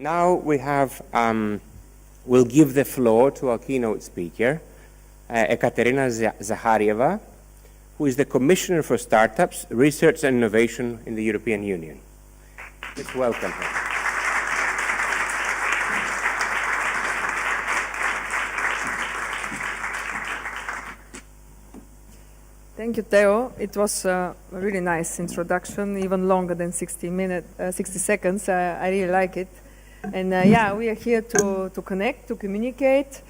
Now we'll give the floor to our keynote speaker, Ekaterina Zaharieva, who is the Commissioner for Startups, Research and Innovation in the European Union. Let's welcome her. Thank you, Theo. It was a really nice introduction, even longer than 60 seconds. I really like it. And yeah, we are here to connect, to communicate.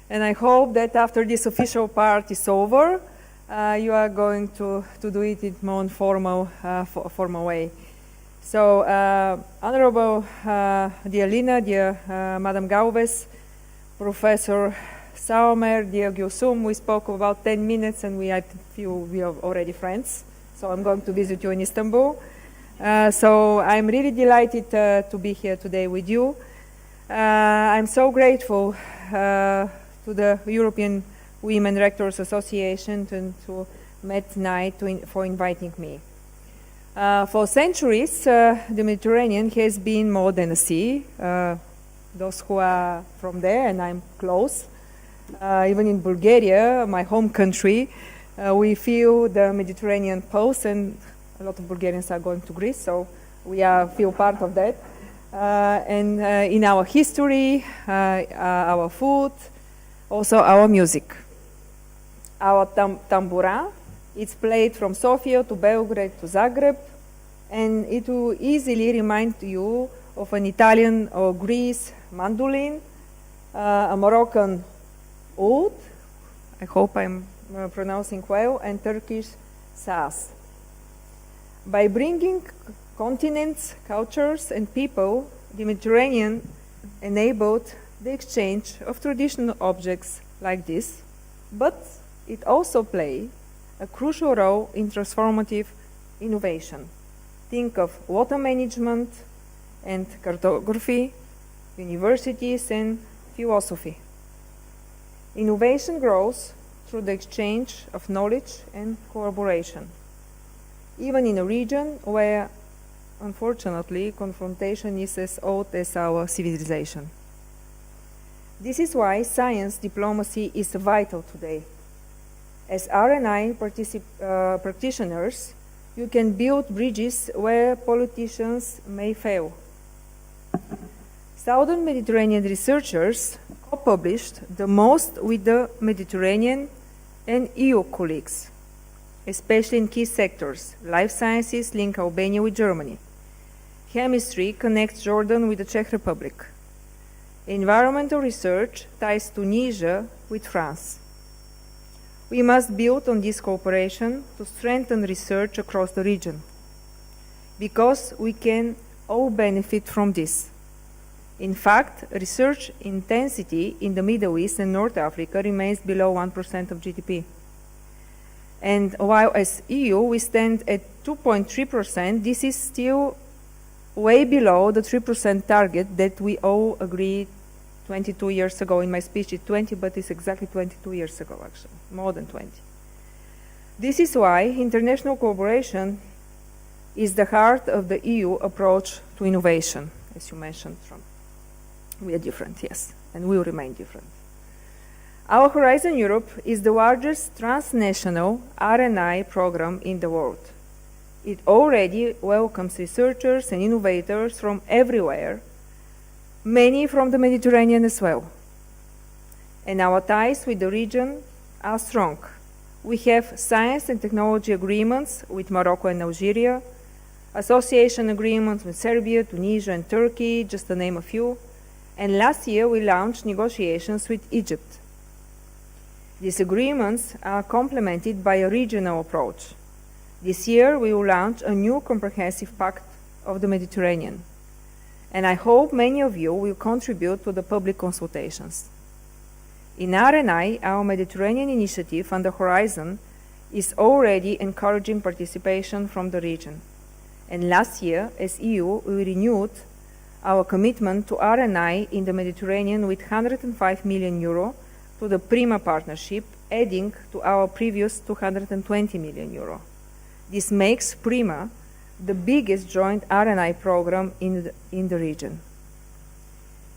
And I hope that after this official part is over, you are going to do it in more formal way. So, Honorable dear Lina, dear Madam Galvez, Professor Saumer, dear Gülsum, we spoke about 10 minutes and I feel we are already friends. So I'm going to visit you in Istanbul. So I'm really delighted to be here today with you. I'm so grateful to the European Women Rectors Association and to Met Knight for inviting me. For centuries, the Mediterranean has been more than a sea. Those who are from there, and I'm close, even in Bulgaria, my home country, we feel the Mediterranean pulse, and a lot of Bulgarians are going to Greece, so we feel part of that. And in our history, our food, also our music. Our tambura, it's played from Sofia to Belgrade to Zagreb, and it will easily remind you of an Italian or Greece mandolin, a Moroccan oud, I hope I'm pronouncing well, and Turkish saz. By bringing continents, cultures, and people, the Mediterranean enabled the exchange of traditional objects like this, but it also plays a crucial role in transformative innovation. Think of water management and cartography, universities, and philosophy. Innovation grows through the exchange of knowledge and collaboration, even in a region where, unfortunately, confrontation is as old as our civilization. This is why science diplomacy is vital today. As R&I practitioners, you can build bridges where politicians may fail. Southern Mediterranean researchers co-published the most with the Mediterranean and EU colleagues, especially in key sectors. Life sciences link Albania with Germany. Chemistry connects Jordan with the Czech Republic. Environmental research ties Tunisia with France. We must build on this cooperation to strengthen research across the region, because we can all benefit from this. In fact, research intensity in the Middle East and North Africa remains below 1% of GDP. And while as EU we stand at 2.3%, this is still way below the 3% target that we all agreed 22 years ago. In my speech it's 20, but it's exactly 22 years ago actually, more than 20. This is why international cooperation is the heart of the EU approach to innovation, as you mentioned, Trump. We are different, yes, and we will remain different. Our Horizon Europe is the largest transnational R&I program in the world. It already welcomes researchers and innovators from everywhere, many from the Mediterranean as well. And our ties with the region are strong. We have science and technology agreements with Morocco and Algeria, association agreements with Serbia, Tunisia, and Turkey, just to name a few. And last year we launched negotiations with Egypt. These agreements are complemented by a regional approach. This year we will launch a new comprehensive pact of the Mediterranean. And I hope many of you will contribute to the public consultations. In R&I, our Mediterranean initiative on the horizon is already encouraging participation from the region. And last year, as EU, we renewed our commitment to R&I in the Mediterranean with €105 million to the PRIMA partnership, adding to our previous €220 million. This makes PRIMA the biggest joint R&I program in the region.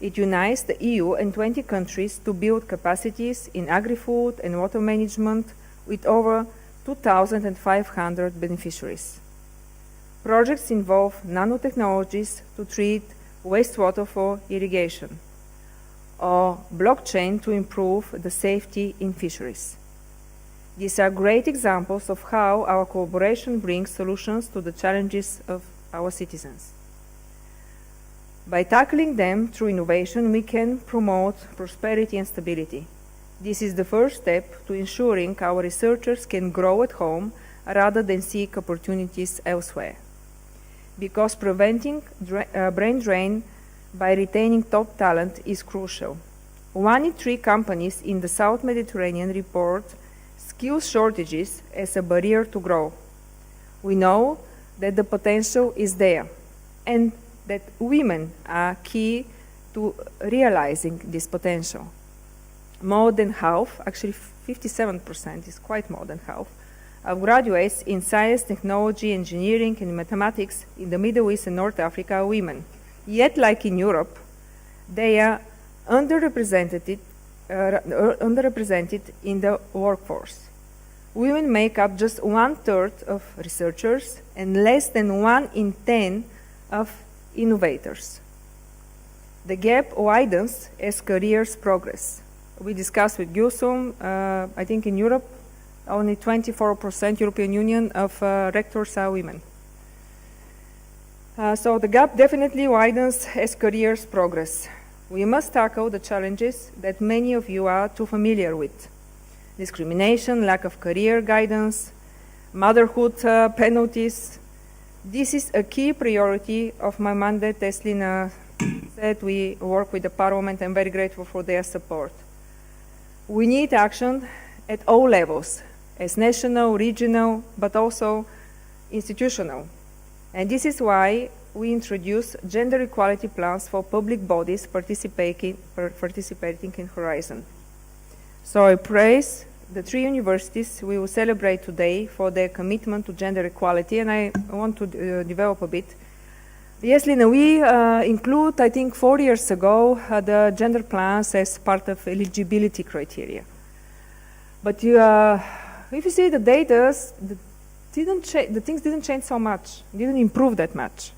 It unites the EU and 20 countries to build capacities in agri-food and water management with over 2,500 beneficiaries. Projects involve nanotechnologies to treat wastewater for irrigation, or blockchain to improve the safety in fisheries. These are great examples of how our cooperation brings solutions to the challenges of our citizens. By tackling them through innovation, we can promote prosperity and stability. This is the first step to ensuring our researchers can grow at home rather than seek opportunities elsewhere. Because preventing brain drain by retaining top talent is crucial. 1 in 3 companies in the South Mediterranean report skills shortages as a barrier to grow. We know that the potential is there and that women are key to realizing this potential. More than half, actually 57% is quite more than half, of graduates in science, technology, engineering, and mathematics in the Middle East and North Africa are women. Yet, like in Europe, they are underrepresented in the workforce. Women make up just 1/3 of researchers and less than 1 in 10 of innovators. The gap widens as careers progress. We discussed with Gülsüm, I think in Europe, only 24% European Union of rectors are women. So the gap definitely widens as careers progress. We must tackle the challenges that many of you are too familiar with. Discrimination, lack of career guidance, motherhood penalties. This is a key priority of my mandate. As Lina said, we work with the Parliament. I'm very grateful for their support. We need action at all levels, as national, regional, but also institutional. And this is why we introduce gender equality plans for public bodies participating in Horizon. So I praise the 3 universities we will celebrate today for their commitment to gender equality, and I want to develop a bit. Yes, Lina, we include, I think 4 years ago, the gender plans as part of eligibility criteria. But if you see the data, the things didn't change so much, didn't improve that much.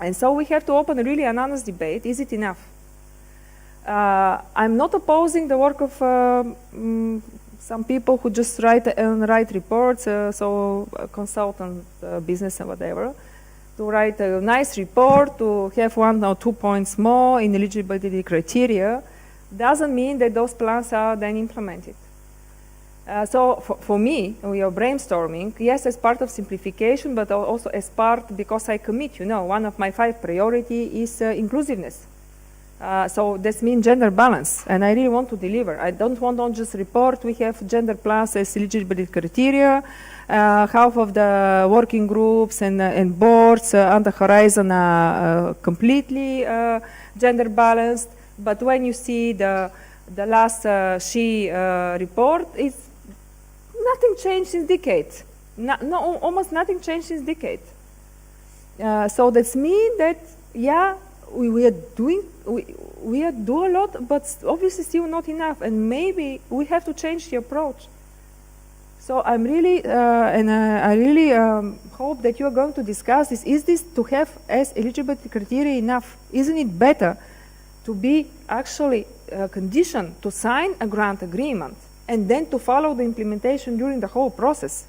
And so we have to open a really an honest debate. Is it enough? I'm not opposing the work of some people who just write reports, so consultant business and whatever, to write a nice report, to have 1 or 2 points more in eligibility criteria, doesn't mean that those plans are then implemented. So for me, we are brainstorming, yes, as part of simplification, but also as part, because I commit, one of my 5 priorities is inclusiveness. So this means gender balance, and I really want to deliver. I don't want to just report, we have gender plus as eligibility criteria. Half of the working groups and boards on the Horizon are completely gender balanced, but when you see the last SHE report, it's nothing changed since decades. Almost nothing changed since decades. So that means that, yeah, we are doing a lot, but obviously still not enough, and maybe we have to change the approach. So I'm really, I really hope that you are going to discuss this. Is this to have as eligibility criteria enough? Isn't it better to be actually conditioned to sign a grant agreement and then to follow the implementation during the whole process?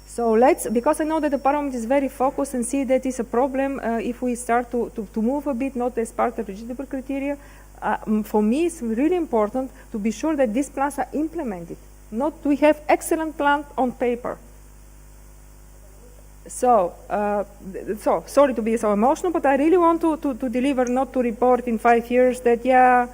So because I know that the Parliament is very focused and see that it's a problem if we start to move a bit, not as part of eligibility criteria. For me, it's really important to be sure that these plans are implemented, not we have excellent plans on paper. So, sorry to be so emotional, but I really want to deliver, not to report in 5 years that, yeah,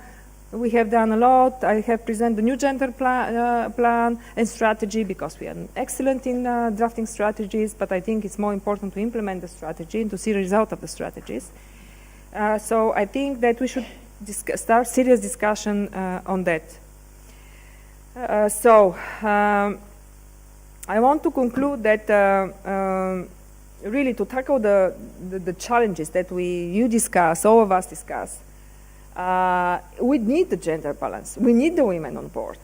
we have done a lot. I have presented the new gender plan and strategy, because we are excellent in drafting strategies, but I think it's more important to implement the strategy and to see the result of the strategies. So I think that we should start serious discussion on that. I want to conclude that really to tackle the challenges that you discuss, all of us discuss, We need the gender balance. We need the women on board.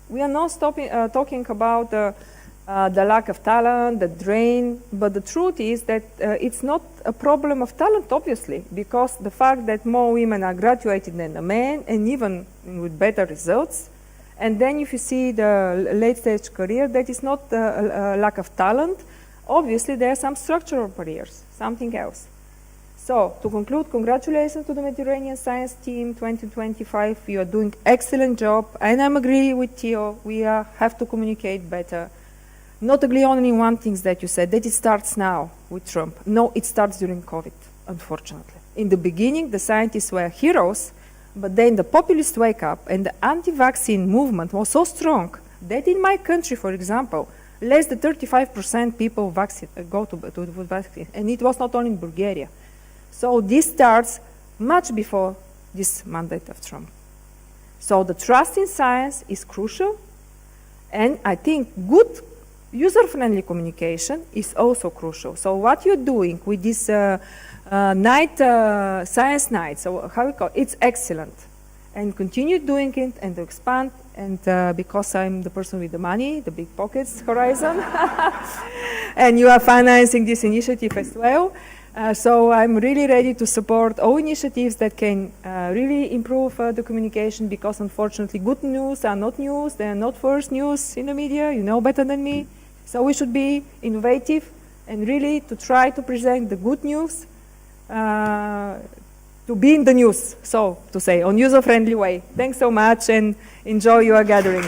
We are not talking about the lack of talent, the drain, but the truth is that it's not a problem of talent, obviously, because the fact that more women are graduated than the men, and even with better results. And then if you see the late-stage career, that is not a lack of talent. Obviously, there are some structural barriers, something else. So, to conclude, congratulations to the Mediterranean Science Team 2025. You are doing excellent job, and I'm agree with Theo. We have to communicate better. Not agree only one thing that you said, that it starts now with Trump. No, it starts during COVID, unfortunately. In the beginning, the scientists were heroes, but then the populists wake up, and the anti-vaccine movement was so strong that in my country, for example, less than 35% people go to vaccine, and it was not only in Bulgaria. So this starts much before this mandate of Trump. So the trust in science is crucial, and I think good user-friendly communication is also crucial. So what you're doing with this science night, so how we call it, it's excellent. And continue doing it and expand, and because I'm the person with the money, the big pockets horizon, and you are financing this initiative as well. So I'm really ready to support all initiatives that can really improve the communication, because unfortunately good news are not news, they are not first news in the media, you know better than me. So we should be innovative and really to try to present the good news, to be in the news, so to say, on user-friendly way. Thanks so much and enjoy your gathering.